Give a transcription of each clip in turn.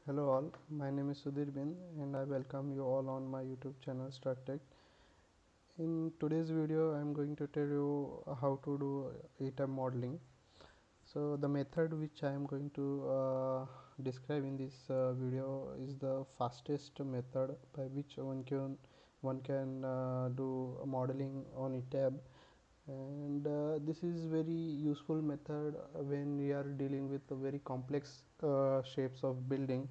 Hello all, my name is Sudhir Bin and I welcome you all on my YouTube channel StarTech. In today's video I am going to tell you how to do Etabs modeling. So the method which I am going to describe in this video is the fastest method by which one can do modeling on Etabs, and this is very useful method when we are dealing with very complex shapes of building.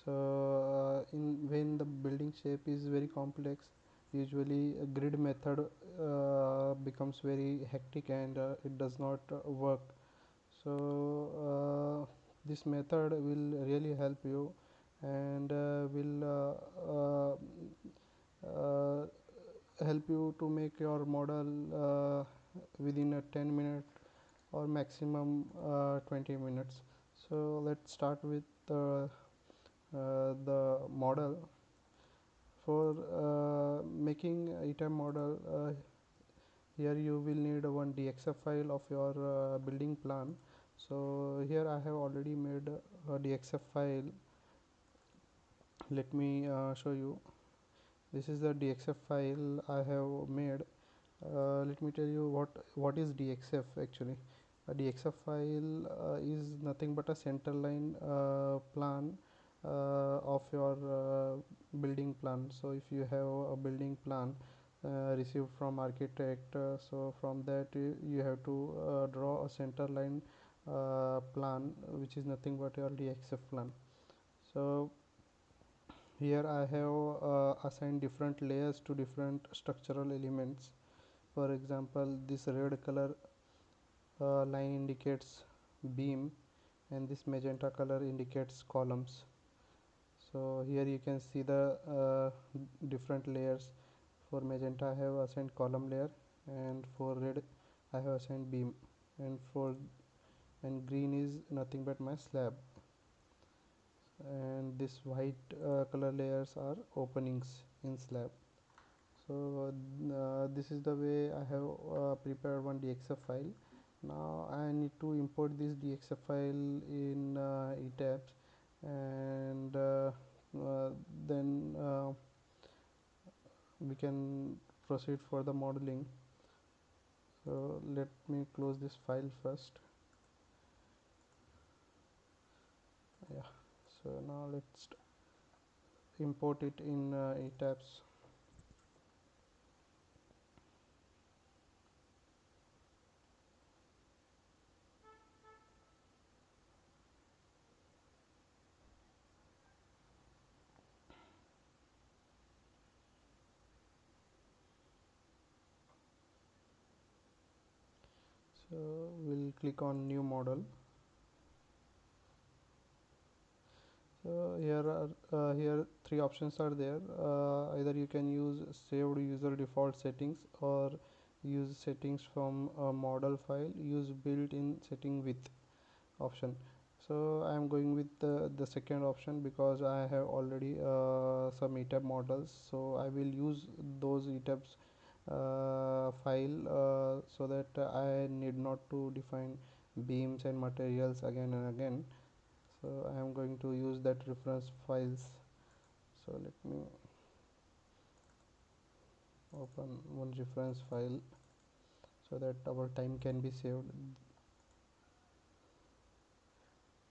So in when the building shape is very complex, usually a grid method becomes very hectic and it does not work. So this method will really help you and will uh, help you to make your model within a 10 minute or maximum 20 minutes. So let's start with the model. For making item model, here you will need one DXF file of your building plan. So here I have already made a DXF file. Let me show you. This is the DXF file I have made. Let me tell you what is DXF actually. A DXF file is nothing but a center line plan of your building plan. So if you have a building plan received from architect, so from that you have to draw a center line plan, which is nothing but your DXF plan. So here I have assigned different layers to different structural elements. For example, this red color line indicates beam and this magenta color indicates columns. So here you can see the different layers. For magenta I have assigned column layer, and for red I have assigned beam, and green is nothing but my slab, and this white color layers are openings in slab. So this is the way I have prepared one DXF file. Now I need to import this DXF file in Etabs, and then we can proceed for the modeling. So let me close this file first. Yeah, so now let's import it in Etabs. So we'll click on new model. So here three options are there. Either you can use saved user default settings, or use settings from a model file, use built-in setting with option. So I am going with the second option because I have already some Etabs models, so I will use those Etabs file so that I need not to define beams and materials again and again. So I am going to use that reference files. So let me open one reference file so that our time can be saved.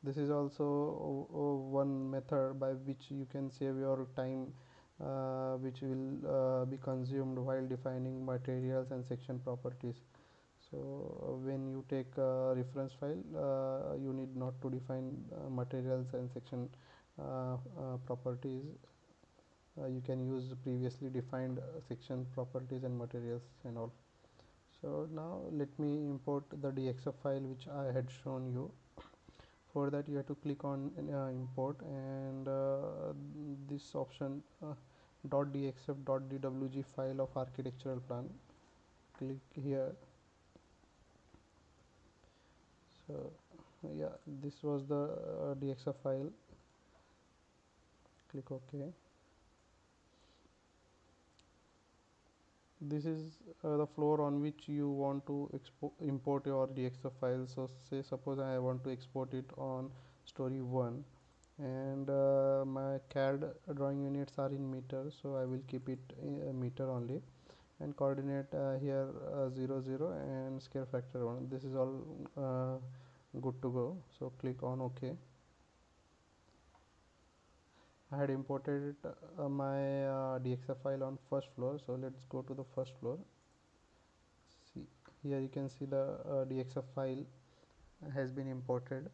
This is also one method by which you can save your time, which will be consumed while defining materials and section properties. So when you take a reference file, you need not to define materials and section properties. You can use previously defined section properties and materials and all. So now let me import the DXF file which I had shown you. For that you have to click on import, and this option .dxf.dwg file of architectural plan, click here. So yeah, this was the DXF file. Click OK. This is the floor on which you want to import your DXF file. So say suppose I want to export it on story 1, and my CAD drawing units are in meter, so I will keep it in meter only, and coordinate here 0 0 and scale factor 1. This is all good to go, so click on OK. I had imported my DXF file on first floor, so let's go to the first floor. See, here you can see the DXF file has been imported.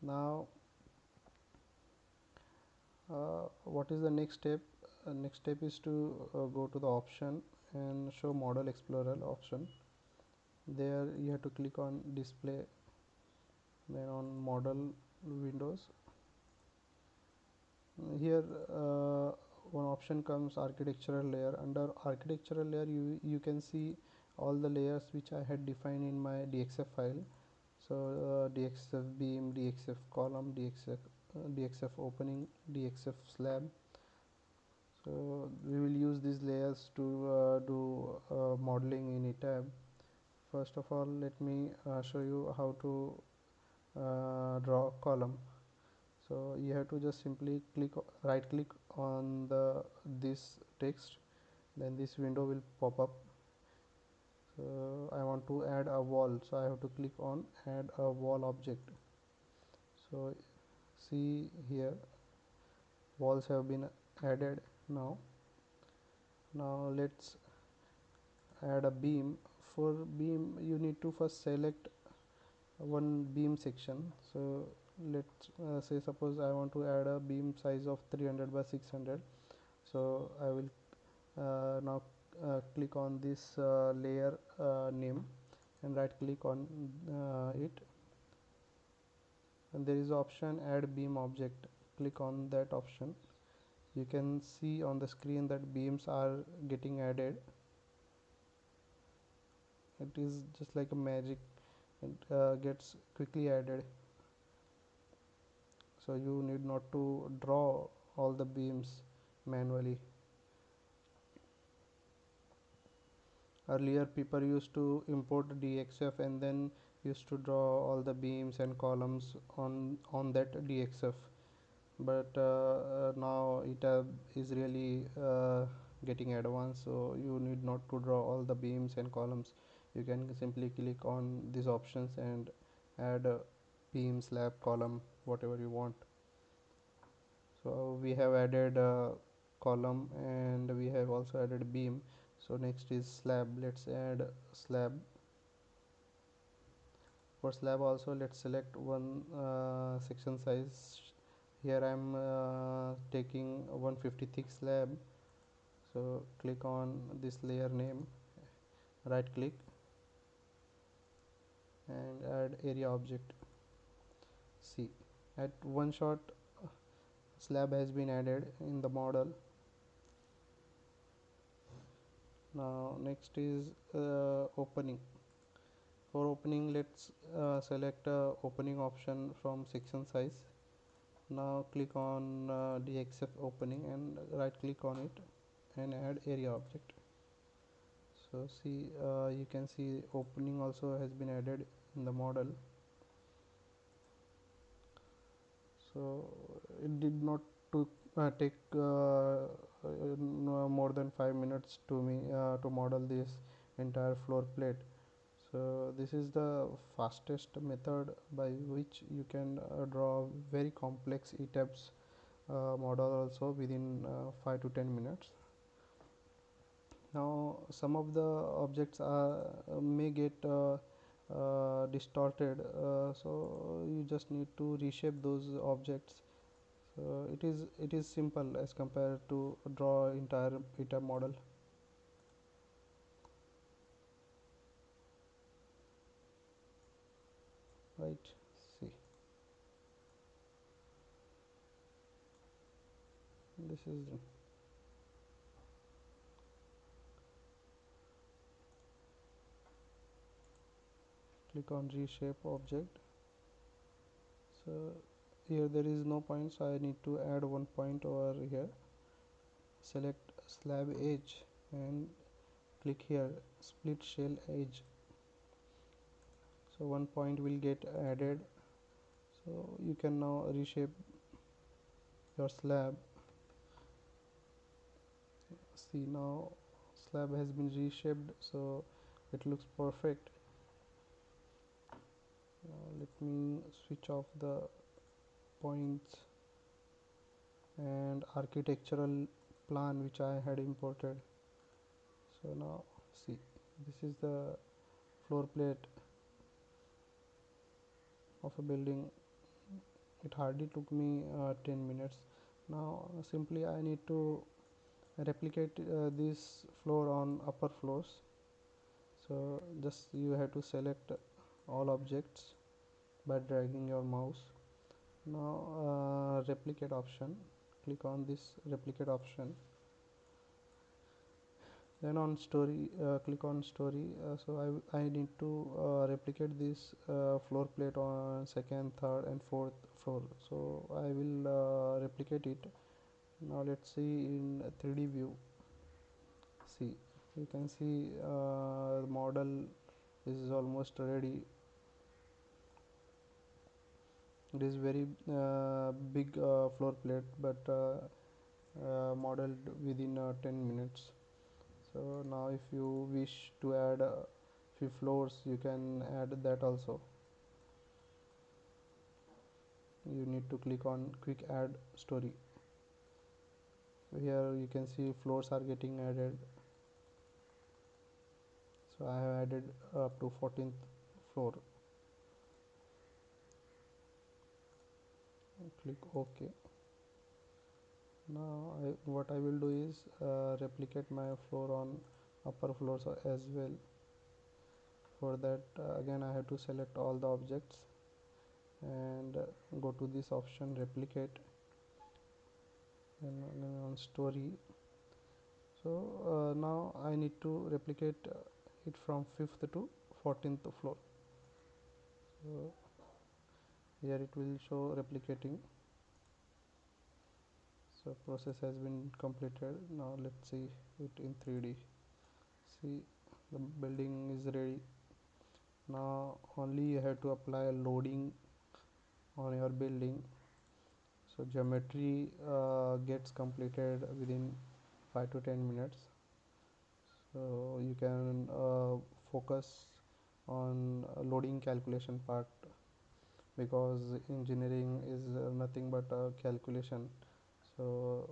Now what is the next step? Next step is to go to the option and show model explorer option. There you have to click on display, then on model windows. Here one option comes architectural layer. Under architectural layer you can see all the layers which I had defined in my DXF file. So DXF beam, DXF column, DXF opening, DXF slab. So we will use these layers to do modeling in Etab. First of all, let me show you how to draw a column. So you have to just simply right click on this text, then this window will pop up. So I want to add a wall, so I have to click on add a wall object. So see here, walls have been added. Now let's add a beam. For beam you need to first select one beam section. So let's say suppose I want to add a beam size of 300 by 600. So I will now click on this layer name and right click on it, and there is option add beam object. Click on that option. You can see on the screen that beams are getting added. It is just like a magic. It gets quickly added, so you need not to draw all the beams manually. Earlier people used to import DXF and then used to draw all the beams and columns on that DXF, but now is really getting advanced, so you need not to draw all the beams and columns. You can simply click on these options and add a beam, slab, column, whatever you want. So we have added a column and we have also added beam. So next is slab. Let's add slab. For slab also, let's select one section size. Here I am taking 150 thick slab. So click on this layer name, right click and add area object. See, at one shot slab has been added in the model. Now next is opening. For opening, let's select opening option from section size. Now click on DXF opening and right click on it and add area object. So see, you can see opening also has been added in the model. So it did not take no more than 5 minutes to me to model this entire floor plate. So this is the fastest method by which you can draw very complex Etabs model also within 5 to 10 minutes. Now some of the objects may get distorted, so you just need to reshape those objects. So it is simple as compared to draw entire Etab model. Right, see, this is click on reshape object. So here there is no point, so I need to add one point over here. Select slab edge and click here split shell edge. So one point will get added, so you can now reshape your slab. See, now slab has been reshaped, so it looks perfect. Let me switch off the points and architectural plan which I had imported. So now see, this is the floor plate of a building. It hardly took me 10 minutes. Now simply I need to replicate this floor on upper floors. So just you have to select all objects by dragging your mouse. Now replicate option, click on this replicate option, then on story click on story. I need to replicate this floor plate on second, third and fourth floor, so I will replicate it. Now let's see in 3D view. See, you can see the model is almost ready. It is very big floor plate, but modeled within 10 minutes. So now if you wish to add few floors, you can add that also. You need to click on quick add story. Here you can see floors are getting added. So I have added up to 14th floor. Click OK. Now what I will do is replicate my floor on upper floors as well. For that again I have to select all the objects and go to this option replicate, and on story. So now I need to replicate it from 5th to 14th floor. So here it will show replicating. So process has been completed. Now let's see it in 3D. See, the building is ready. Now only you have to apply a loading on your building. So geometry gets completed within 5 to 10 minutes. So you can focus on loading calculation part, because engineering is nothing but a calculation. So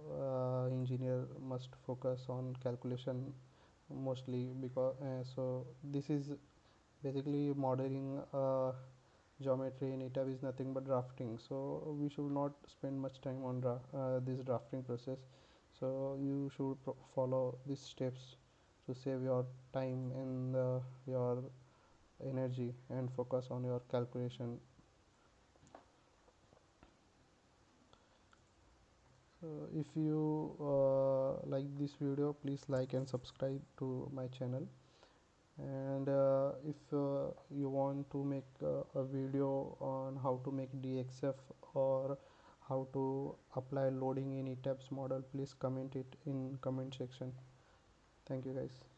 engineer must focus on calculation mostly, because so this is basically modeling geometry in Etabs is nothing but drafting. So we should not spend much time on this drafting process. So you should follow these steps to save your time and your energy and focus on your calculation. If you like this video, please like and subscribe to my channel. And if you want to make a video on how to make DXF or how to apply loading in Etabs model, please comment it in comment section. Thank you guys.